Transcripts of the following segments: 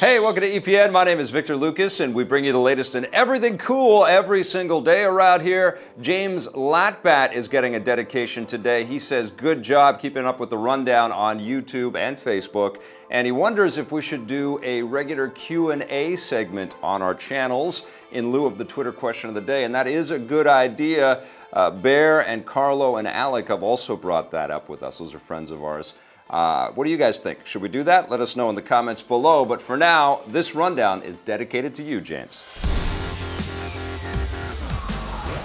Hey, welcome to EPN. My name is Victor Lucas, and we bring you the latest in everything cool every single day around here. James Latbat is getting a dedication today. He says, good job keeping up with the rundown on YouTube and Facebook, and he wonders if we should do a regular Q&A segment on our channels in lieu of the Twitter question of the day, and that is a good idea. Bear and Carlo and Alec have also brought that up with us. Those are friends of ours. What do you guys think? Should we do that? Let us know in the comments below. But for now, this rundown is dedicated to you, James.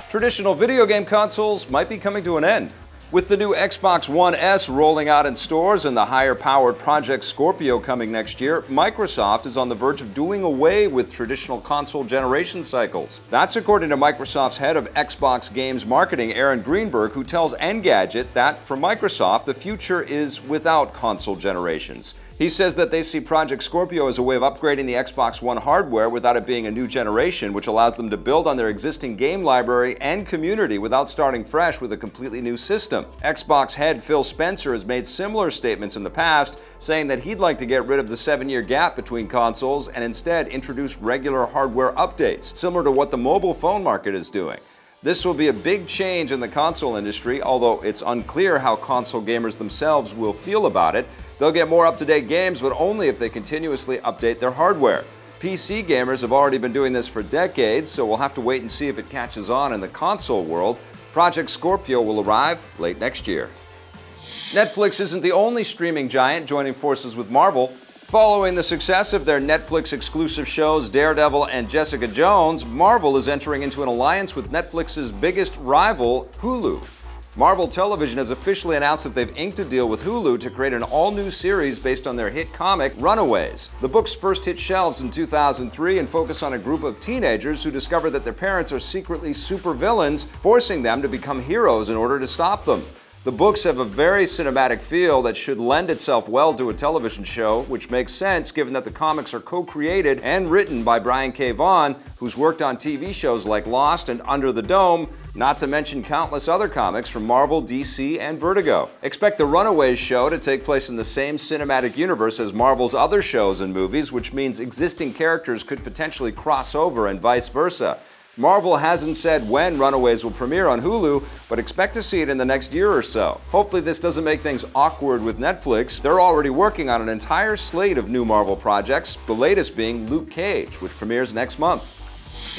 Traditional video game consoles might be coming to an end. With the new Xbox One S rolling out in stores and the higher-powered Project Scorpio coming next year, Microsoft is on the verge of doing away with traditional console generation cycles. That's according to Microsoft's head of Xbox games marketing, Aaron Greenberg, who tells Engadget that, for Microsoft, the future is without console generations. He says that they see Project Scorpio as a way of upgrading the Xbox One hardware without it being a new generation, which allows them to build on their existing game library and community without starting fresh with a completely new system. Xbox head Phil Spencer has made similar statements in the past, saying that he'd like to get rid of the 7-year gap between consoles and instead introduce regular hardware updates, similar to what the mobile phone market is doing. This will be a big change in the console industry, although it's unclear how console gamers themselves will feel about it. They'll get more up-to-date games, but only if they continuously update their hardware. PC gamers have already been doing this for decades, so we'll have to wait and see if it catches on in the console world. Project Scorpio will arrive late next year. Netflix isn't the only streaming giant joining forces with Marvel. Following the success of their Netflix exclusive shows Daredevil and Jessica Jones, Marvel is entering into an alliance with Netflix's biggest rival, Hulu. Marvel Television has officially announced that they've inked a deal with Hulu to create an all-new series based on their hit comic, Runaways. The book's first hit shelves in 2003 and focus on a group of teenagers who discover that their parents are secretly supervillains, forcing them to become heroes in order to stop them. The books have a very cinematic feel that should lend itself well to a television show, which makes sense given that the comics are co-created and written by Brian K. Vaughan, who's worked on TV shows like Lost and Under the Dome, not to mention countless other comics from Marvel, DC, and Vertigo. Expect the Runaways show to take place in the same cinematic universe as Marvel's other shows and movies, which means existing characters could potentially cross over and vice versa. Marvel hasn't said when Runaways will premiere on Hulu, but expect to see it in the next year or so. Hopefully this doesn't make things awkward with Netflix. They're already working on an entire slate of new Marvel projects, the latest being Luke Cage, which premieres next month.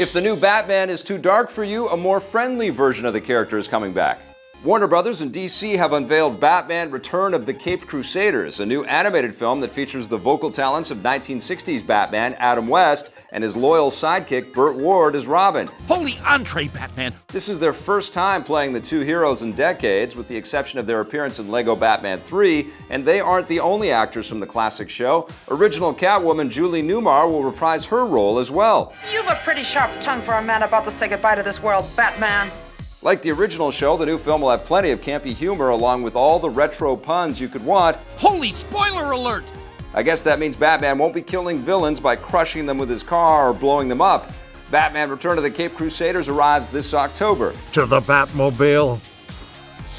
If the new Batman is too dark for you, a more friendly version of the character is coming back. Warner Brothers and DC have unveiled Batman: Return of the Caped Crusaders, a new animated film that features the vocal talents of 1960s Batman Adam West and his loyal sidekick Burt Ward as Robin. Holy entree, Batman! This is their first time playing the two heroes in decades, with the exception of their appearance in Lego Batman 3, and they aren't the only actors from the classic show. Original Catwoman Julie Newmar will reprise her role as well. You've a pretty sharp tongue for a man about to say goodbye to this world, Batman. Like the original show, the new film will have plenty of campy humor along with all the retro puns you could want. Holy spoiler alert! I guess that means Batman won't be killing villains by crushing them with his car or blowing them up. Batman: Return of the Caped Crusaders arrives this October. To the Batmobile.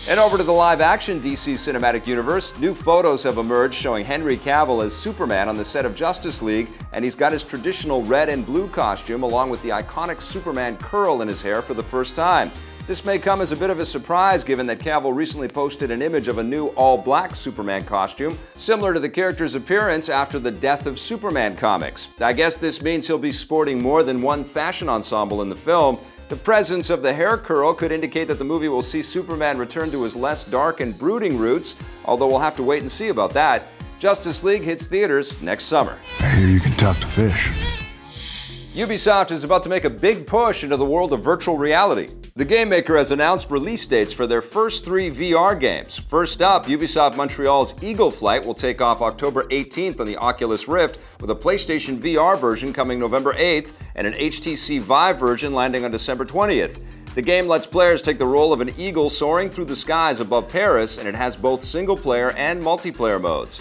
And over to the live-action DC Cinematic Universe, new photos have emerged showing Henry Cavill as Superman on the set of Justice League, and he's got his traditional red and blue costume along with the iconic Superman curl in his hair for the first time. This may come as a bit of a surprise given that Cavill recently posted an image of a new all-black Superman costume, similar to the character's appearance after the Death of Superman comics. I guess this means he'll be sporting more than one fashion ensemble in the film. The presence of the hair curl could indicate that the movie will see Superman return to his less dark and brooding roots, although we'll have to wait and see about that. Justice League hits theaters next summer. I hear you can talk to fish. Ubisoft is about to make a big push into the world of virtual reality. The game maker has announced release dates for their first 3 VR games. First up, Ubisoft Montreal's Eagle Flight will take off October 18th on the Oculus Rift, with a PlayStation VR version coming November 8th and an HTC Vive version landing on December 20th. The game lets players take the role of an eagle soaring through the skies above Paris, and it has both single-player and multiplayer modes.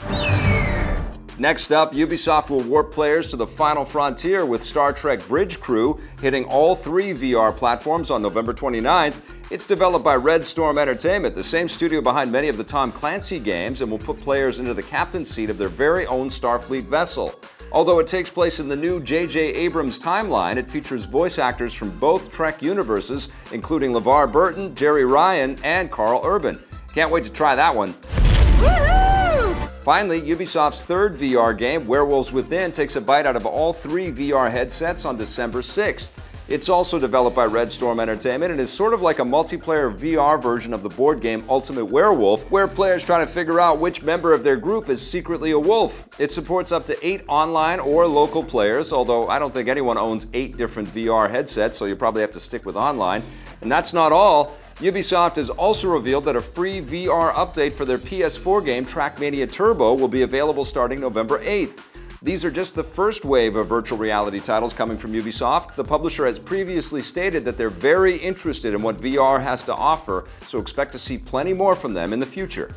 Next up, Ubisoft will warp players to the final frontier with Star Trek Bridge Crew, hitting all 3 VR platforms on November 29th. It's developed by Red Storm Entertainment, the same studio behind many of the Tom Clancy games, and will put players into the captain's seat of their very own Starfleet vessel. Although it takes place in the new J.J. Abrams timeline, it features voice actors from both Trek universes, including LeVar Burton, Jerry Ryan, and Carl Urban. Can't wait to try that one. Finally, Ubisoft's third VR game, Werewolves Within, takes a bite out of all 3 VR headsets on December 6th. It's also developed by Red Storm Entertainment and is sort of like a multiplayer VR version of the board game Ultimate Werewolf, where players try to figure out which member of their group is secretly a wolf. It supports up to 8 online or local players, although I don't think anyone owns 8 different VR headsets, so you probably have to stick with online. And that's not all. Ubisoft has also revealed that a free VR update for their PS4 game Trackmania Turbo will be available starting November 8th. These are just the first wave of virtual reality titles coming from Ubisoft. The publisher has previously stated that they're very interested in what VR has to offer, so expect to see plenty more from them in the future.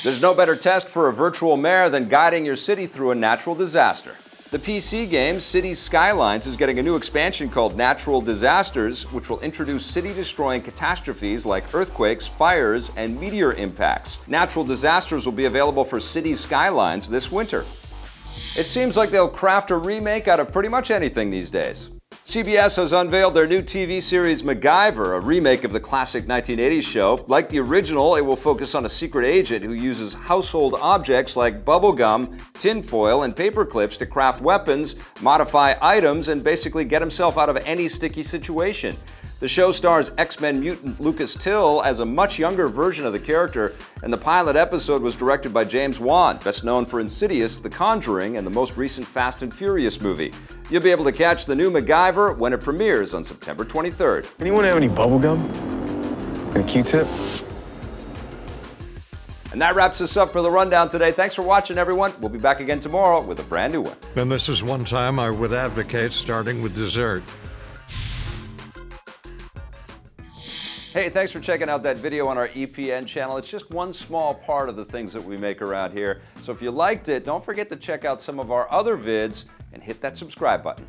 There's no better test for a virtual mayor than guiding your city through a natural disaster. The PC game Cities Skylines is getting a new expansion called Natural Disasters, which will introduce city-destroying catastrophes like earthquakes, fires, and meteor impacts. Natural Disasters will be available for Cities Skylines this winter. It seems like they'll craft a remake out of pretty much anything these days. CBS has unveiled their new TV series MacGyver, a remake of the classic 1980s show. Like the original, it will focus on a secret agent who uses household objects like bubblegum, tinfoil, and paper clips to craft weapons, modify items, and basically get himself out of any sticky situation. The show stars X-Men mutant Lucas Till as a much younger version of the character, and the pilot episode was directed by James Wan, best known for Insidious, The Conjuring, and the most recent Fast and Furious movie. You'll be able to catch the new MacGyver when it premieres on September 23rd. Anyone have any bubble gum? And a Q-tip? And that wraps us up for the Rundown today. Thanks for watching, everyone. We'll be back again tomorrow with a brand new one. And this is one time I would advocate starting with dessert. Hey, thanks for checking out that video on our EPN channel. It's just one small part of the things that we make around here. So if you liked it, don't forget to check out some of our other vids and hit that subscribe button.